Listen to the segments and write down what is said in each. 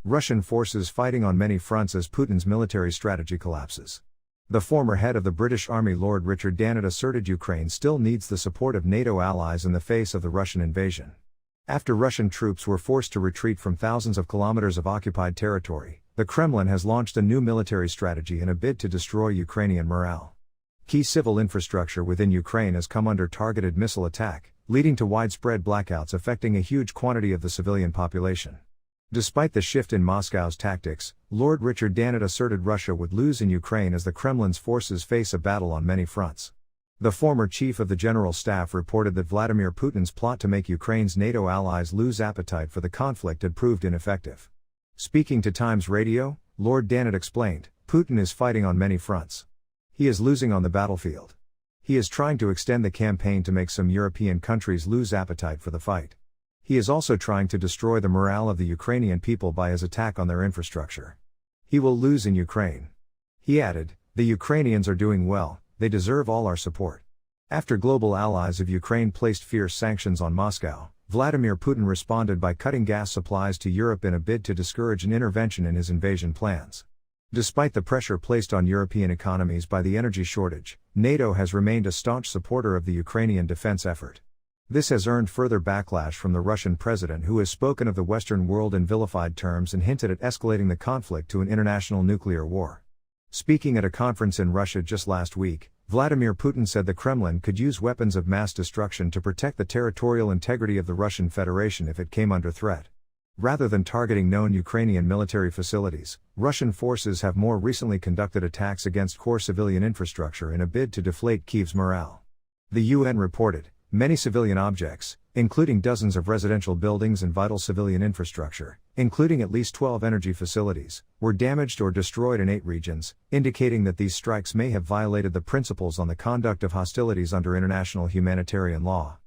Russian forces fighting on many fronts as Putin's military strategy collapses. The former head of the British Army Lord Richard Dannatt asserted Ukraine still needs the support of NATO allies in the face of the Russian invasion. After Russian troops were forced to retreat from thousands of kilometers of occupied territory, the Kremlin has launched a new military strategy in a bid to destroy Ukrainian morale. Key civil infrastructure within Ukraine has come under targeted missile attack, leading to widespread blackouts affecting a huge quantity of the civilian population. Despite the shift in Moscow's tactics, Lord Richard Dannatt asserted Russia would lose in Ukraine as the Kremlin's forces face a battle on many fronts. The former chief of the General Staff reported that Vladimir Putin's plot to make Ukraine's NATO allies lose appetite for the conflict had proved ineffective. Speaking to Times Radio, Lord Dannatt explained, "Putin is fighting on many fronts. He is losing on the battlefield. He is trying to extend the campaign to make some European countries lose appetite for the fight. He is also trying to destroy the morale of the Ukrainian people by his attack on their infrastructure. He will lose in Ukraine." He added, "The Ukrainians are doing well, they deserve all our support." After global allies of Ukraine placed fierce sanctions on Moscow, Vladimir Putin responded by cutting gas supplies to Europe in a bid to discourage an intervention in his invasion plans. Despite the pressure placed on European economies by the energy shortage, NATO has remained a staunch supporter of the Ukrainian defense effort. This has earned further backlash from the Russian president, who has spoken of the Western world in vilified terms and hinted at escalating the conflict to an international nuclear war. Speaking at a conference in Russia just last week, Vladimir Putin said the Kremlin could use weapons of mass destruction to protect the territorial integrity of the Russian Federation if it came under threat. Rather than targeting known Ukrainian military facilities, Russian forces have more recently conducted attacks against core civilian infrastructure in a bid to deflate Kyiv's morale. The UN reported, many civilian objects, including dozens of residential buildings and vital civilian infrastructure, including at least 12 energy facilities, were damaged or destroyed in 8 regions, indicating that these strikes may have violated the principles on the conduct of hostilities under international humanitarian law.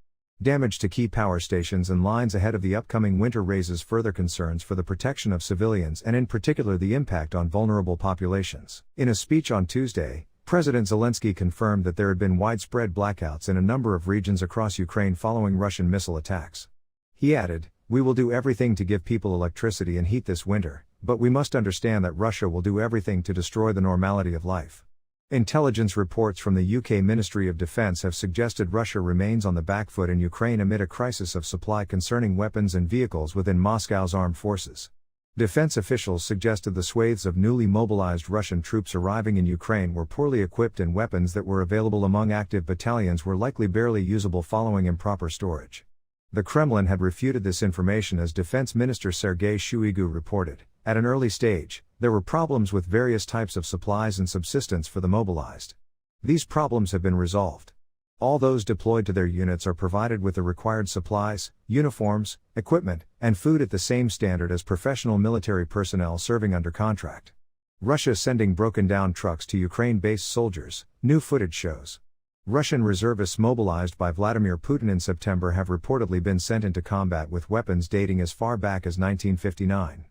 Damage to key power stations and lines ahead of the upcoming winter raises further concerns for the protection of civilians and in particular the impact on vulnerable populations. In a speech on Tuesday, President Zelensky confirmed that there had been widespread blackouts in a number of regions across Ukraine following Russian missile attacks. He added, "We will do everything to give people electricity and heat this winter, but we must understand that Russia will do everything to destroy the normality of life." Intelligence reports from the UK Ministry of Defence have suggested Russia remains on the back foot in Ukraine amid a crisis of supply concerning weapons and vehicles within Moscow's armed forces. Defense officials suggested the swathes of newly mobilized Russian troops arriving in Ukraine were poorly equipped and weapons that were available among active battalions were likely barely usable following improper storage. The Kremlin had refuted this information as Defense Minister Sergei Shoigu reported. At an early stage, there were problems with various types of supplies and subsistence for the mobilized. These problems have been resolved. All those deployed to their units are provided with the required supplies, uniforms, equipment, and food at the same standard as professional military personnel serving under contract. Russia sending broken-down trucks to Ukraine-based soldiers, new footage shows. Russian reservists mobilized by Vladimir Putin in September have reportedly been sent into combat with weapons dating as far back as 1959.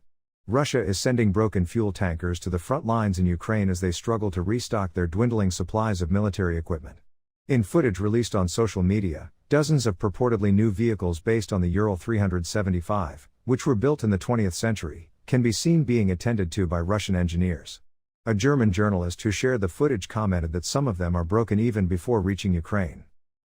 Russia is sending broken fuel tankers to the front lines in Ukraine as they struggle to restock their dwindling supplies of military equipment. In footage released on social media, dozens of purportedly new vehicles based on the Ural 375, which were built in the 20th century, can be seen being attended to by Russian engineers. A German journalist who shared the footage commented that some of them are broken even before reaching Ukraine.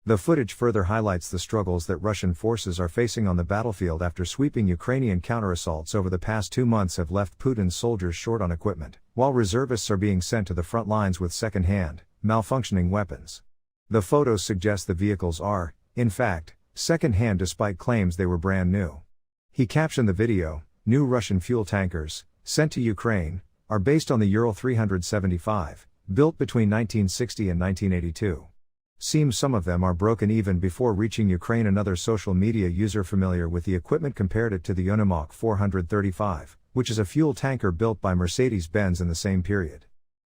The footage further highlights the struggles that Russian forces are facing on the battlefield after sweeping Ukrainian counterassaults over the past 2 months have left Putin's soldiers short on equipment, while reservists are being sent to the front lines with second-hand, malfunctioning weapons. The photos suggest the vehicles are, in fact, second-hand despite claims they were brand new. He captioned the video, "New Russian fuel tankers, sent to Ukraine, are based on the Ural 375, built between 1960 and 1982. Seems some of them are broken even before reaching Ukraine." Another social media user familiar with the equipment compared it to the Unimog 435, which is a fuel tanker built by Mercedes-Benz in the same period.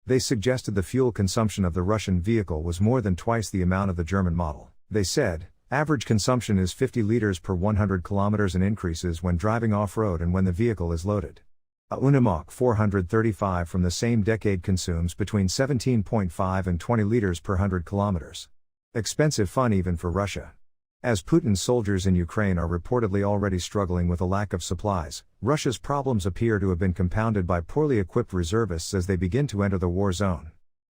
They suggested the fuel consumption of the Russian vehicle was more than twice the amount of the German model. They said, average consumption is 50 liters per 100 kilometers and increases when driving off-road and when the vehicle is loaded. A Unimog 435 from the same decade consumes between 17.5 and 20 liters per 100 kilometers. Expensive fun even for Russia. As Putin's soldiers in Ukraine are reportedly already struggling with a lack of supplies, Russia's problems appear to have been compounded by poorly equipped reservists as they begin to enter the war zone.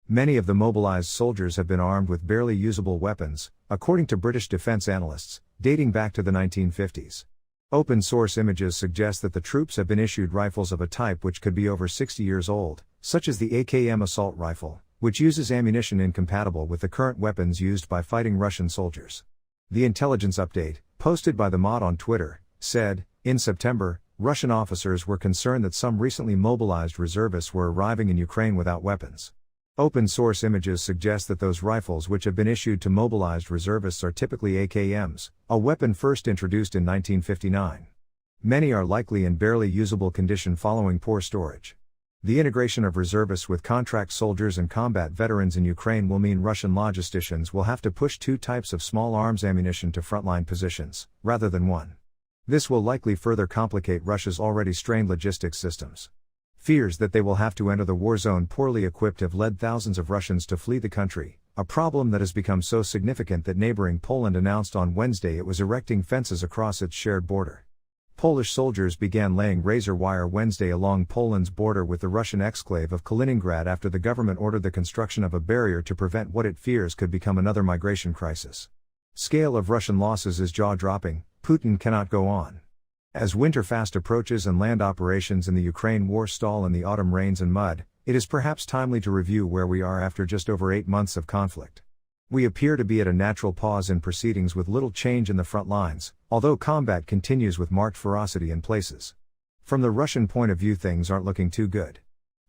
Many of the mobilized soldiers have been armed with barely usable weapons, according to British defense analysts, dating back to the 1950s. Open source images suggest that the troops have been issued rifles of a type which could be over 60 years old, such as the AKM assault rifle, which uses ammunition incompatible with the current weapons used by fighting Russian soldiers. The intelligence update, posted by the Mod on Twitter, said, in September, Russian officers were concerned that some recently mobilized reservists were arriving in Ukraine without weapons. Open source images suggest that those rifles which have been issued to mobilized reservists are typically AKMs, a weapon first introduced in 1959. Many are likely in barely usable condition following poor storage. The integration of reservists with contract soldiers and combat veterans in Ukraine will mean Russian logisticians will have to push two types of small arms ammunition to frontline positions, rather than one. This will likely further complicate Russia's already strained logistics systems. Fears that they will have to enter the war zone poorly equipped have led thousands of Russians to flee the country, a problem that has become so significant that neighboring Poland announced on Wednesday it was erecting fences across its shared border. Polish soldiers began laying razor wire Wednesday along Poland's border with the Russian exclave of Kaliningrad after the government ordered the construction of a barrier to prevent what it fears could become another migration crisis. Scale of Russian losses is jaw-dropping. Putin cannot go on. As winter fast approaches and land operations in the Ukraine war stall in the autumn rains and mud, it is perhaps timely to review where we are after just over 8 months of conflict. We appear to be at a natural pause in proceedings with little change in the front lines, although combat continues with marked ferocity in places. From the Russian point of view, things aren't looking too good.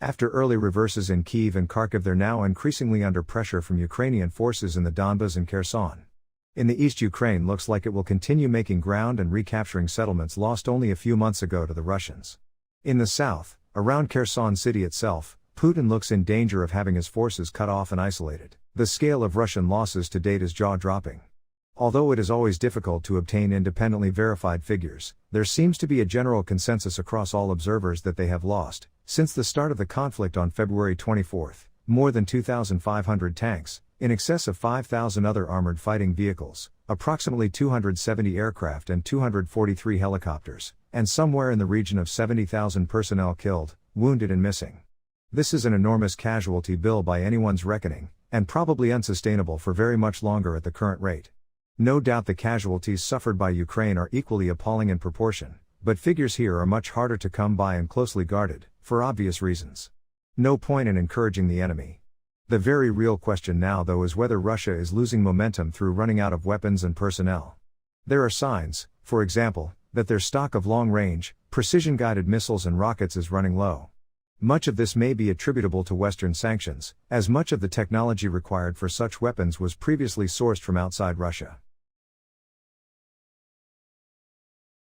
After early reverses in Kyiv and Kharkiv, they're now increasingly under pressure from Ukrainian forces in the Donbas and Kherson. In the east, Ukraine looks like it will continue making ground and recapturing settlements lost only a few months ago to the Russians. In the south, around Kherson city itself, Putin looks in danger of having his forces cut off and isolated. The scale of Russian losses to date is jaw-dropping. Although it is always difficult to obtain independently verified figures, there seems to be a general consensus across all observers that they have lost, since the start of the conflict on February 24, more than 2,500 tanks, in excess of 5,000 other armored fighting vehicles, approximately 270 aircraft and 243 helicopters, and somewhere in the region of 70,000 personnel killed, wounded and missing. This is an enormous casualty bill by anyone's reckoning, and probably unsustainable for very much longer at the current rate. No doubt the casualties suffered by Ukraine are equally appalling in proportion, but figures here are much harder to come by and closely guarded, for obvious reasons. No point in encouraging the enemy. The very real question now, though, is whether Russia is losing momentum through running out of weapons and personnel. There are signs, for example, that their stock of long-range, precision-guided missiles and rockets is running low. Much of this may be attributable to Western sanctions, as much of the technology required for such weapons was previously sourced from outside Russia.